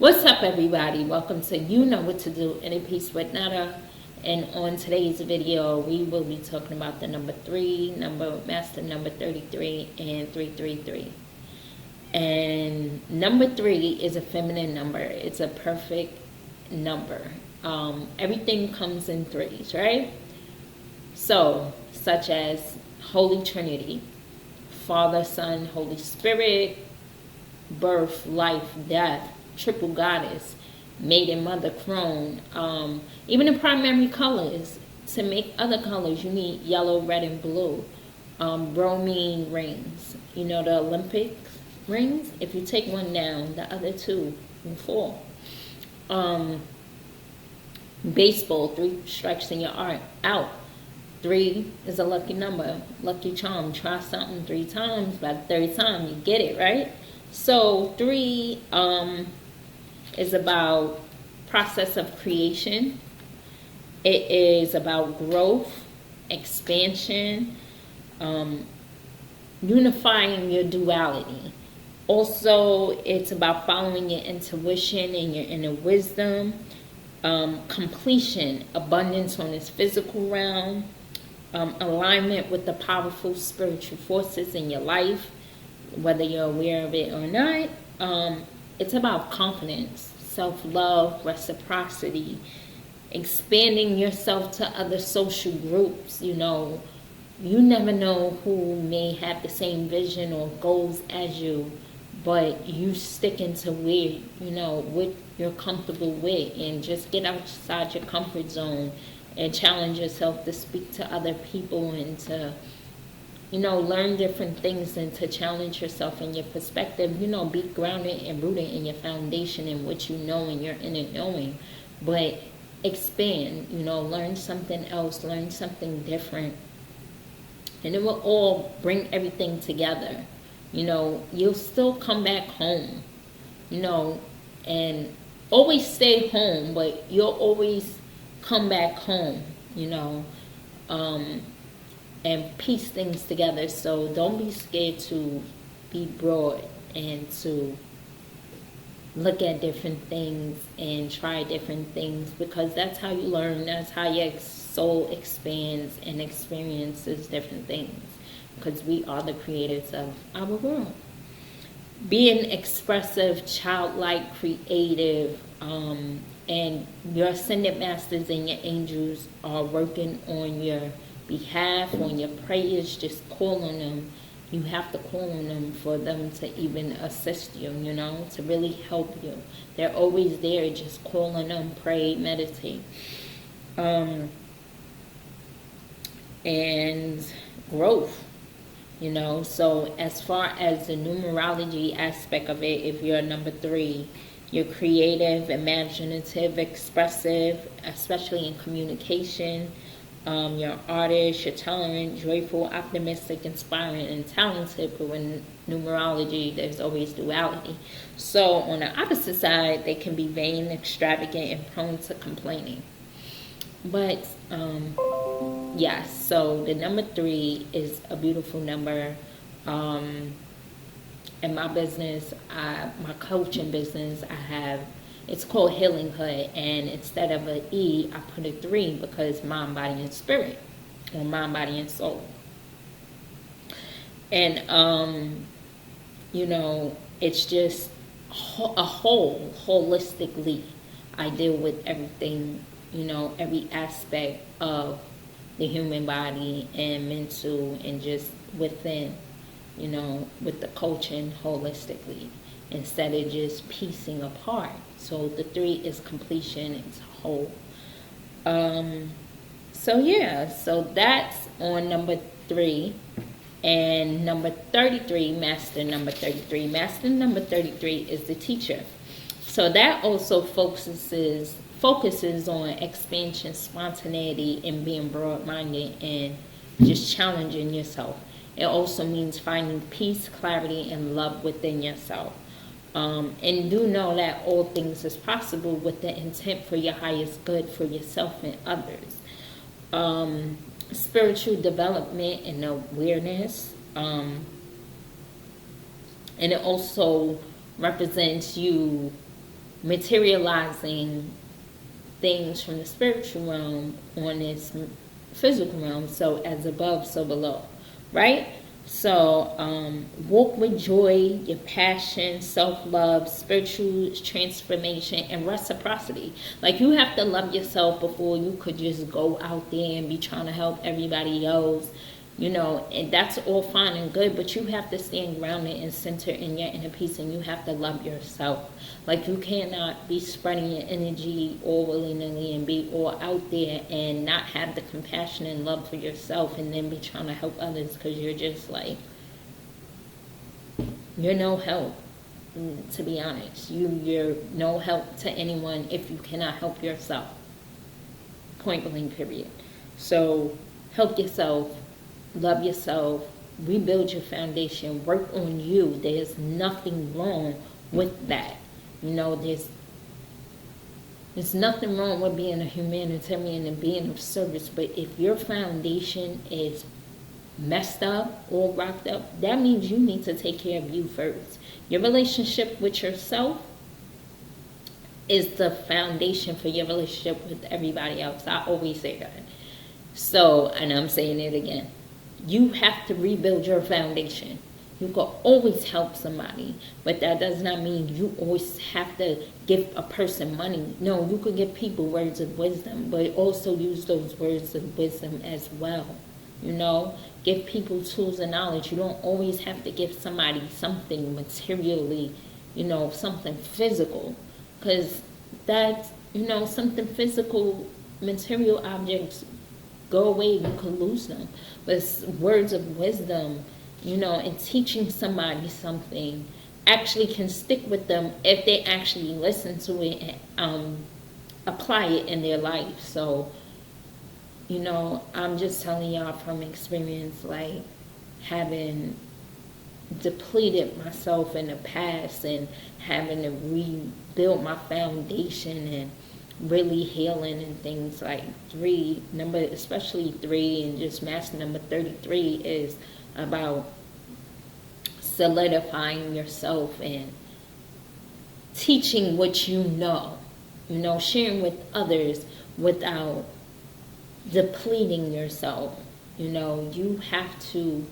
What's up, everybody? Welcome to You Know What to Do in a Piece with Nada. And on today's video, we will be talking about the number 3, master number 33, and 333. And number 3 is a feminine number. It's a perfect number. Everything comes in threes, right? So, such as Holy Trinity, Father, Son, Holy Spirit, birth, life, death, triple goddess, maiden, mother, crone. Even the primary colors. To make other colors, you need yellow, red, and blue. Bromine rings. You know, the Olympic rings? If you take one down, the other two will fall. Baseball, 3 strikes in your art out. 3 is a lucky number, lucky charm. Try something 3 times. By the 3rd time, you get it, right? So 3 is about process of creation. It is about growth, expansion, unifying your duality. Also, it's about following your intuition and your inner wisdom, completion, abundance on this physical realm, alignment with the powerful spiritual forces in your life, whether you're aware of it or not. It's about confidence, self-love, reciprocity, expanding yourself to other social groups. You know, you never know who may have the same vision or goals as you, but you sticking to where, you know, what you're comfortable with, and just get outside your comfort zone and challenge yourself to speak to other people and to, you know, learn different things and to challenge yourself in your perspective. You know, be grounded and rooted in your foundation and what you know and your inner knowing. But expand, you know, learn something else, learn something different. And it will all bring everything together. You know, you'll still come back home, you know, and always stay home, but you'll always come back home, you know, and piece things together. So don't be scared to be broad and to look at different things and try different things, because that's how you learn. That's how your soul expands and experiences different things, because we are the creators of our world. Being expressive, childlike, creative, and your ascended masters and your angels are working on your behalf, on your prayers. Just call on them. You have to call on them for them to even assist you, you know, to really help you. They're always there. Just call on them, pray, meditate. And growth, you know. So as far as the numerology aspect of it, if you're number 3, you're creative, imaginative, expressive, especially in communication. You're artist, you're tolerant, joyful, optimistic, inspiring, and talented. But in numerology, there's always duality. So on the opposite side, they can be vain, extravagant, and prone to complaining. But yes, so the number 3 is a beautiful number. In my business, my coaching business, it's called Healing Hood, and instead of an E, I put a 3 because mind, body, and spirit, or mind, body, and soul. And you know, it's just a holistically, I deal with everything, you know, every aspect of the human body and mental, and just within, you know, with the coaching holistically, instead of just piecing apart. So the 3 is completion, it's whole. So yeah, so that's on number 3. And number 33, master number 33. Master number 33 is the teacher. So that also focuses on expansion, spontaneity, and being broad-minded and just challenging yourself. It also means finding peace, clarity, and love within yourself. And do know that all things is possible with the intent for your highest good for yourself and others. Spiritual development and awareness. And it also represents you materializing things from the spiritual realm on this physical realm. So as above, so below, right? So walk with joy, your passion, self-love, spiritual transformation, and reciprocity. Like, you have to love yourself before you could just go out there and be trying to help everybody else. And that's all fine and good, but you have to stand grounded and centered in your inner peace, and you have to love yourself. Like, you cannot be spreading your energy all willy-nilly and be all out there and not have the compassion and love for yourself, and then be trying to help others, because you're just like, you're no help. To be honest, you're no help to anyone if you cannot help yourself. Point blank, period. So help yourself. Love yourself, rebuild your foundation, work on you. There's nothing wrong with that. There's nothing wrong with being a humanitarian and being of service, but if your foundation is messed up or rocked up, that means you need to take care of you first. Your relationship with yourself is the foundation for your relationship with everybody else. I always say that. So, and I'm saying it again. You have to rebuild your foundation. You can always help somebody, but that does not mean you always have to give a person money. No, you could give people words of wisdom, but also use those words of wisdom as well. Give people tools and knowledge. You don't always have to give somebody something materially, something physical, because that's, something physical, material objects go away, you could lose them. But words of wisdom, and teaching somebody something actually can stick with them if they actually listen to it and apply it in their life. So, I'm just telling y'all from experience, like, having depleted myself in the past and having to rebuild my foundation and really healing and things, like especially 3 and just master number 33 is about solidifying yourself and teaching what sharing with others without depleting yourself. You have to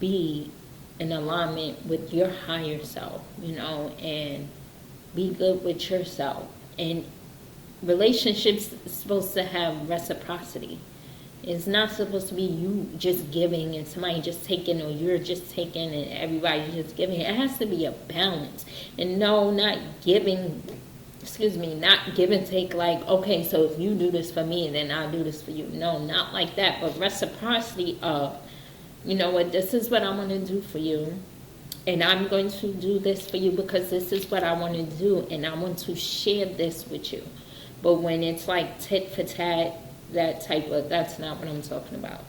be in alignment with your higher self, and be good with yourself. And relationships is supposed to have reciprocity. It's not supposed to be you just giving and somebody just taking, or you're just taking and everybody's just giving. It has to be a balance. And no, not give and take, like, okay, so if you do this for me, then I'll do this for you. No, not like that, but reciprocity of, this is what I want to do for you, and I'm going to do this for you because this is what I want to do, and I want to share this with you. But when it's like tit for tat, that's not what I'm talking about.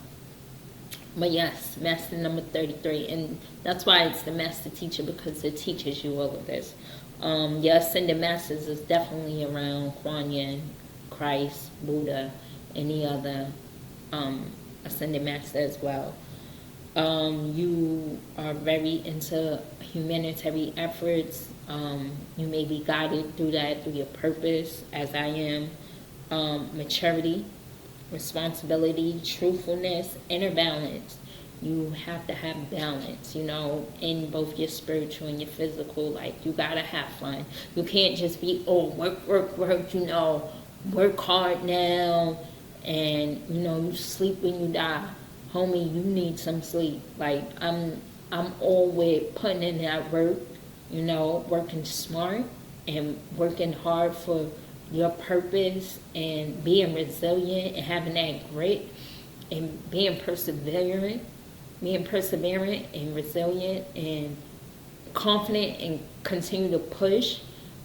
But yes, master number 33, and that's why it's the master teacher, because it teaches you all of this. Your ascended masters is definitely around Kuan Yin, Christ, Buddha, any other ascended master as well. You are very into humanitarian efforts. You may be guided through that, through your purpose, as I am. Maturity, responsibility, truthfulness, inner balance. You have to have balance, in both your spiritual and your physical. Like, you gotta have fun. You can't just be, work, work hard now, and, you sleep when you die. Homie, you need some sleep. Like, I'm all with putting in that work, working smart and working hard for your purpose and being resilient and having that grit and being perseverant and resilient and confident and continue to push.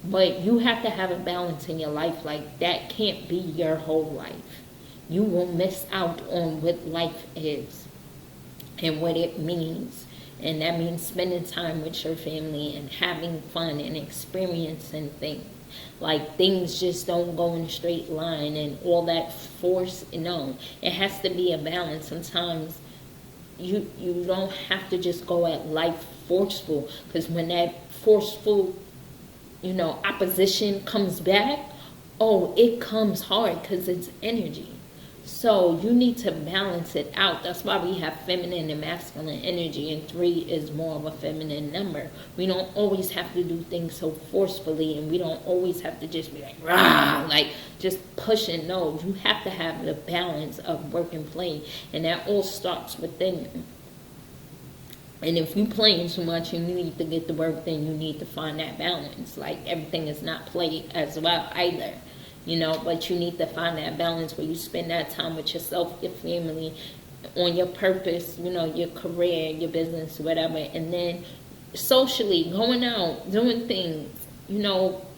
But you have to have a balance in your life. Like, that can't be your whole life. You will miss out on what life is and what it means. And that means spending time with your family and having fun and experiencing things. Like, things just don't go in a straight line and all that force. No, it has to be a balance. Sometimes you don't have to just go at life forceful, because when that forceful opposition comes back, oh, it comes hard because it's energy. So you need to balance it out. That's why we have feminine and masculine energy, and 3 is more of a feminine number. We don't always have to do things so forcefully, and we don't always have to just be like, rah, like just pushing. No, you have to have the balance of work and play, and that all starts within you. And if you're playing too much, you need to get the work, then you need to find that balance. Like, everything is not played as well either. But you need to find that balance where you spend that time with yourself, your family, on your purpose, your career, your business, whatever. And then socially, going out, doing things,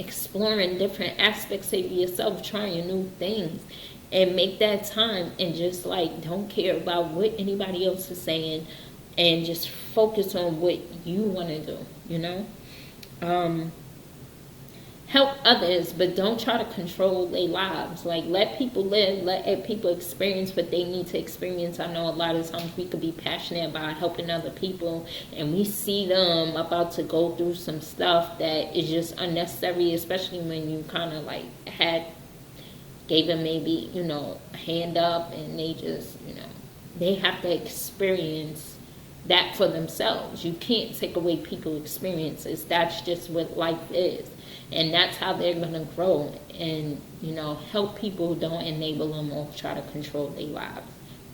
exploring different aspects of yourself, trying new things. And make that time, and just like, don't care about what anybody else is saying, and just focus on what you want to do, help others, but don't try to control their lives. Like, let people live, let people experience what they need to experience. I know a lot of times we could be passionate about helping other people, and we see them about to go through some stuff that is just unnecessary, especially when you kind of like gave them maybe, a hand up, and they just, they have to experience that for themselves. You can't take away people's experiences. That's just what life is. And that's how they're going to grow. And, help people. Don't enable them or try to control their lives.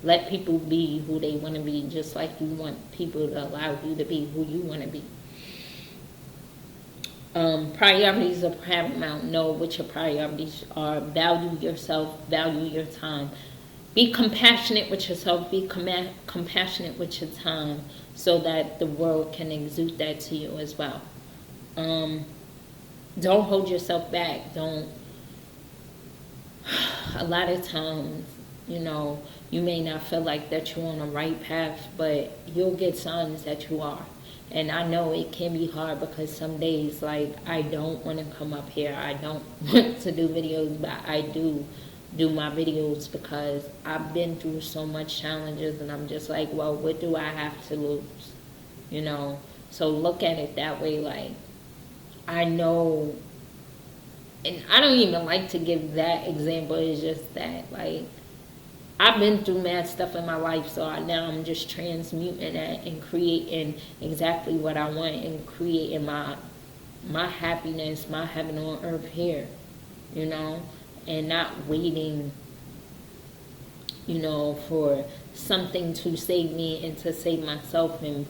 Let people be who they want to be, just like you want people to allow you to be who you want to be. Priorities are paramount. Know what your priorities are. Value yourself. Value your time. Be compassionate with yourself. Be compassionate with your time, so that the world can exude that to you as well. Don't hold yourself back. A lot of times, you may not feel like that you're on the right path, but you'll get signs that you are. And I know it can be hard, because some days, like, I don't want to come up here. I don't want to do videos, but I do my videos because I've been through so much challenges, and I'm just like, well, what do I have to lose? So look at it that way. Like, I know, and I don't even like to give that example. It's just that, like, I've been through mad stuff in my life, so now I'm just transmuting that and creating exactly what I want, and creating my happiness, my heaven on earth here, and not waiting, for something to save me and to save myself, and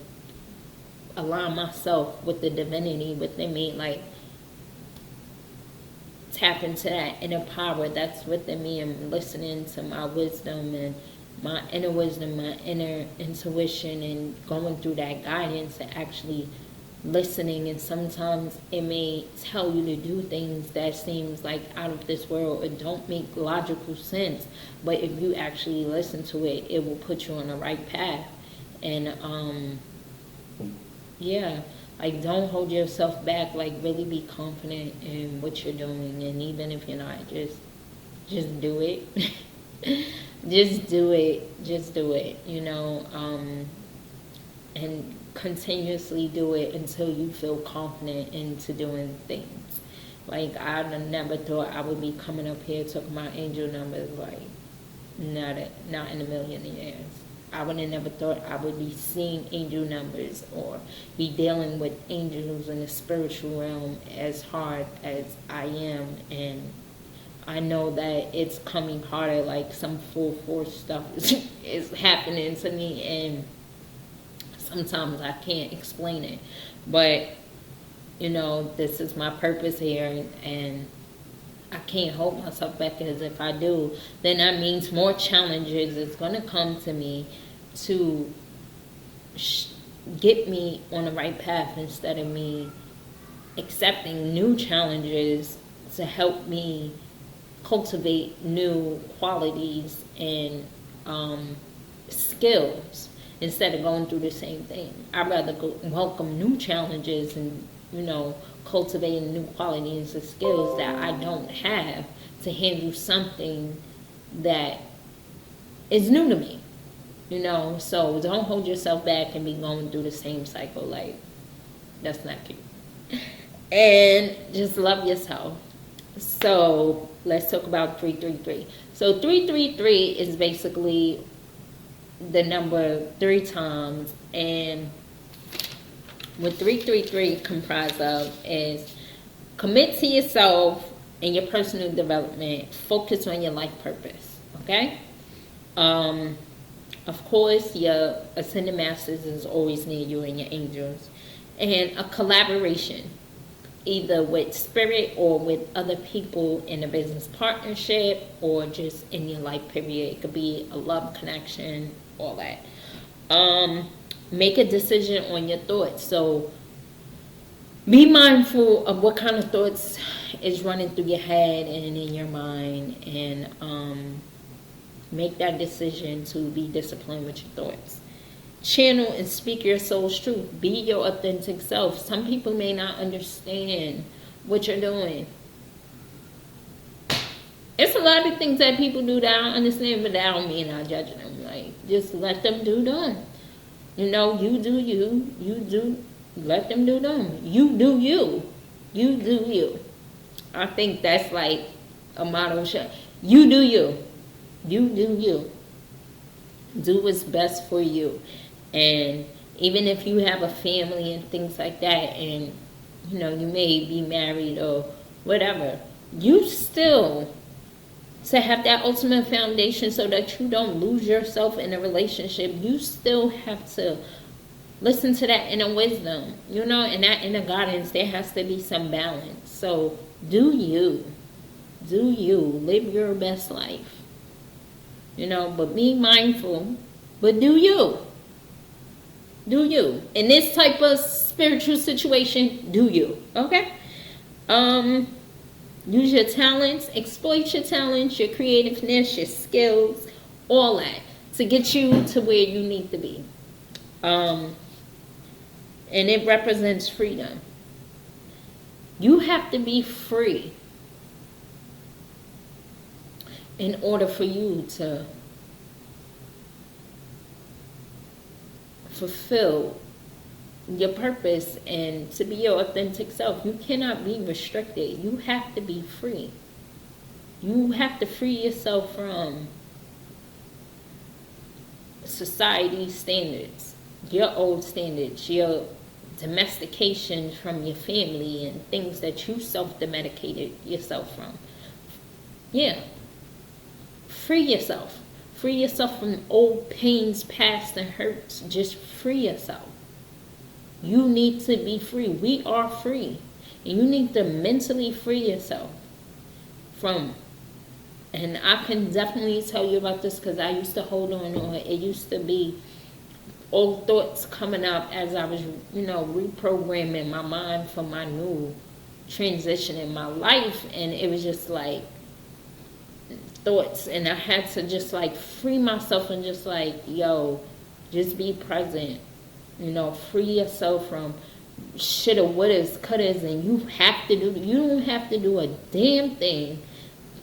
align myself with the divinity within me. Like, tap into that inner power that's within me, and listening to my wisdom, and my inner wisdom, my inner intuition, and going through that guidance, and actually listening. And sometimes it may tell you to do things that seems like out of this world, or don't make logical sense, but if you actually listen to it, it will put you on the right path. And yeah, like, don't hold yourself back. Like, really be confident in what you're doing, and even if you're not, just do it. Just do it, and continuously do it until you feel confident into doing things. Like, I never thought I would be coming up here talking about angel numbers. Like, not in a million years. I would have never thought I would be seeing angel numbers, or be dealing with angels in the spiritual realm as hard as I am. And I know that it's coming harder. Like, some full force stuff is happening to me, and sometimes I can't explain it. But, this is my purpose here, and I can't hold myself back, because if I do, then that means more challenges is going to come to me to get me on the right path, instead of me accepting new challenges to help me cultivate new qualities and skills, instead of going through the same thing. I'd rather welcome new challenges and, cultivating new qualities and skills that I don't have to handle something that is new to me, So don't hold yourself back and be going through the same cycle. Like, that's not cute. and just love yourself. So let's talk about 333. So 333 is basically the number 3 times, and what 333 comprised of is commit to yourself and your personal development. Focus on your life purpose. Okay. Of course, your ascended masters is always near you and your angels, and a collaboration, either with spirit or with other people in a business partnership or just in your life period. It could be a love connection, all that. Make a decision on your thoughts. So be mindful of what kind of thoughts is running through your head and in your mind, and make that decision to be disciplined with your thoughts. Channel and speak your soul's truth. Be your authentic self. Some people may not understand what you're doing. It's a lot of things that people do that I don't understand, but that don't mean I'm judging them. Like, just let them do them. You know, you do you. You do. Let them do them. You do you. You do you. I think that's like a motto. You do you. You do you. Do what's best for you. And even if you have a family and things like that, and you know, you may be married or whatever, you still to have that ultimate foundation so that you don't lose yourself in a relationship, you still have to listen to that inner wisdom, you know, and that inner guidance. There has to be some balance. So do you. Do you. Live your best life. You know, but be mindful. But do you. Do you. In this type of spiritual situation, do you. Okay? Use your talents. Exploit your talents, your creativeness, your skills, all that to get you to where you need to be. And it represents freedom. You have to be free in order for you to fulfill your purpose and to be your authentic self. You cannot be restricted. You have to be free. You have to free yourself from society's standards, your old standards, your domestication from your family and things that you self-domesticated yourself from. Yeah. Free yourself. Free yourself from old pains, past, and hurts. Just free yourself. You need to be free. We are free. And you need to mentally free yourself from. And I can definitely tell you about this because I used to hold on, or it used to be old thoughts coming up as I was, you know, reprogramming my mind for my new transition in my life. And it was just like thoughts, and I had to just like free myself and just like, yo, just be present. You know, free yourself from shoulda, wouldas, couldas, and you don't have to do a damn thing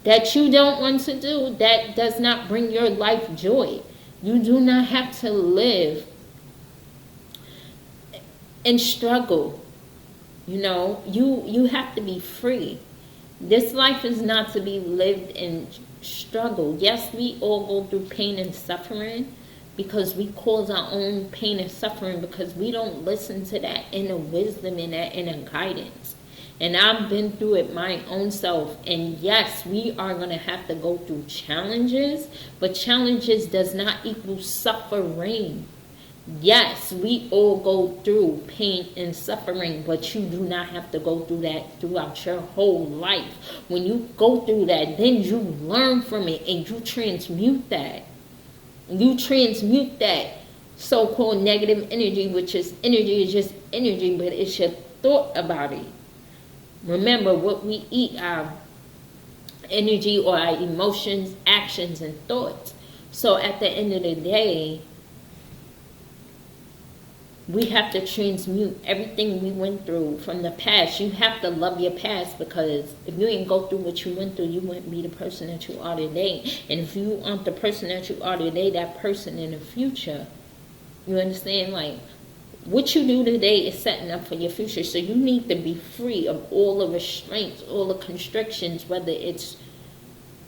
that you don't want to do that does not bring your life joy. You do not have to live and struggle. You know, you have to be free. This life is not to be lived in struggle. Yes, we all go through pain and suffering because we cause our own pain and suffering because we don't listen to that inner wisdom and that inner guidance. And I've been through it my own self. And yes, we are going to have to go through challenges, but challenges does not equal suffering. Yes, we all go through pain and suffering, but you do not have to go through that throughout your whole life. When you go through that, then you learn from it and you transmute that. You transmute that so-called negative energy, which is just energy, but it's your thought about it. Remember, what we eat, our energy or our emotions, actions, and thoughts. So at the end of the day, we have to transmute everything we went through from the past. You have to love your past, because if you didn't go through what you went through, you wouldn't be the person that you are today. And if you aren't the person that you are today, that person in the future, you understand, like, What you do today is setting up for your future. So you need to be free of all the restraints, all the constrictions, whether it's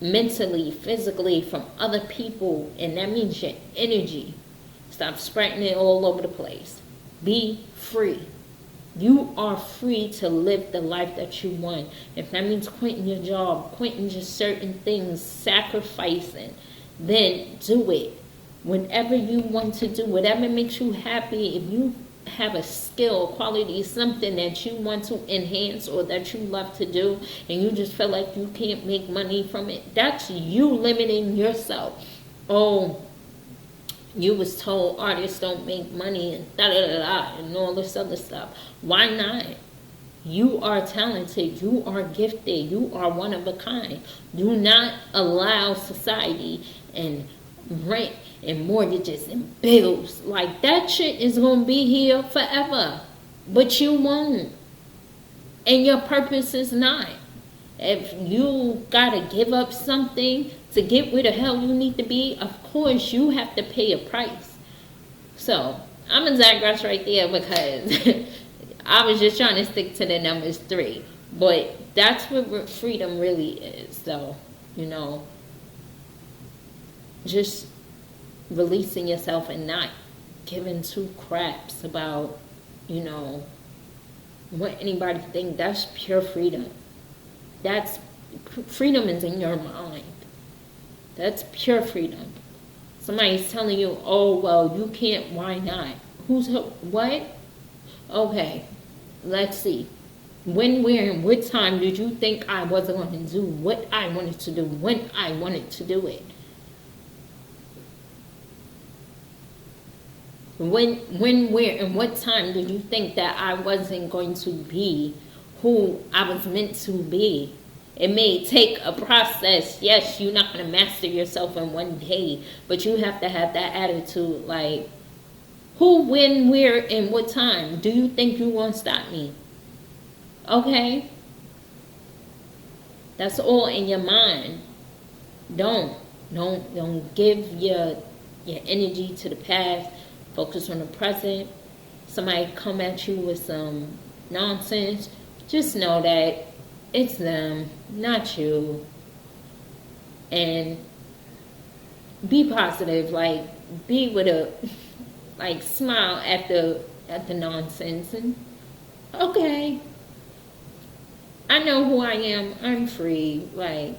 mentally, physically, from other people. And that means your energy. Stop spreading it all over the place. Be free. You are free to live the life that you want. If that means quitting your job, quitting just certain things, sacrificing, then do it. Whatever you want to do, whatever makes you happy, if you have a skill, quality, something that you want to enhance or that you love to do, and you just feel like you can't make money from it, that's you limiting yourself. Oh, you was told artists don't make money and da-da-da-da and all this other stuff. Why not? You are talented. You are gifted. You are one of a kind. Do not allow society and rent and mortgages and bills. Like, that shit is going to be here forever. But you won't. And your purpose is not. If you got to give up something to get where the hell you need to be, of course you have to pay a price. So, I'm going to digress right there because I was just trying to stick to the numbers 3. But that's what freedom really is. So, just releasing yourself and not giving two craps about, what anybody think. That's pure freedom. That's freedom is in your mind. That's pure freedom. Somebody's telling you, oh, well, you can't, why not? What? Okay, let's see. When, where, and what time did you think I wasn't going to do what I wanted to do when I wanted to do it? When, where, and what time did you think that I wasn't going to be who I was meant to be? It may take a process. Yes, you're not going to master yourself in one day, but you have to have that attitude like, who, when, where, and what time do you think you won't stop me? Okay? That's all in your mind. Don't give your energy to the past. Focus on the present. Somebody come at you with some nonsense, just know that it's them, not you. And be positive. Like, be with a, like, smile at the nonsense. And, okay, I know who I am. I'm free. Like,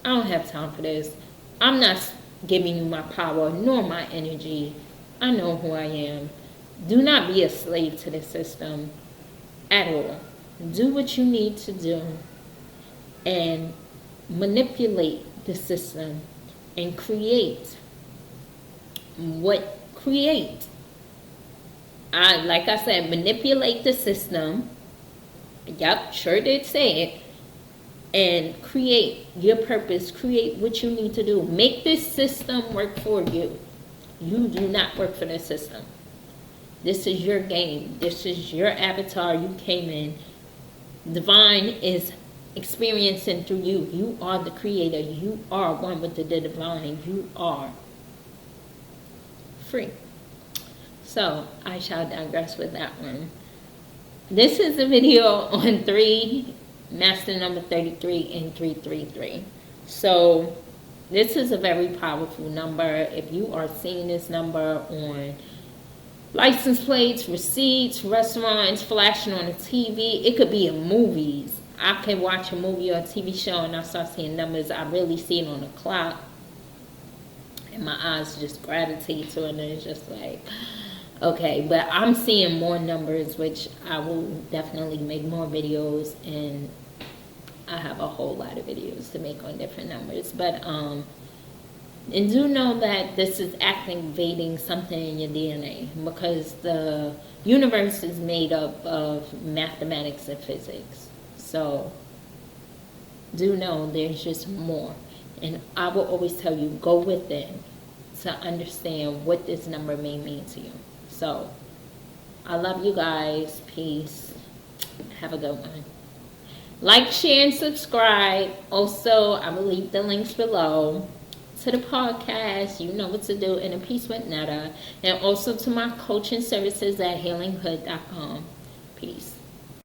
I don't have time for this. I'm not giving you my power nor my energy. I know who I am. Do not be a slave to the system at all. Do what you need to do and manipulate the system and create. Like I said, manipulate the system. Yep, sure did say it. And create your purpose. Create what you need to do. Make this system work for you. You do not work for the system. This is your game. This is your avatar. You came in. Divine is experiencing through you. You are the creator. You are one with the divine. You are free. So, I shall digress with that one. This is a video on 3, master number 33 and 333. So, this is a very powerful number. If you are seeing this number on license plates, receipts, restaurants, flashing on the TV, it could be in movies. I can watch a movie or a TV show and I start seeing numbers. I really see it on the clock. And my eyes just gravitate to it and it's just like, okay. But I'm seeing more numbers, which I will definitely make more videos, and I have a whole lot of videos to make on different numbers. But and do know that this is activating something in your DNA, because the universe is made up of mathematics and physics. So do know there's just more. And I will always tell you, go within to understand what this number may mean to you. So I love you guys. Peace. Have a good one. Like, share, and subscribe. Also, I will leave the links below to the podcast. You know what to do. And a peace with Netta. And also to my coaching services at healinghood.com. Peace.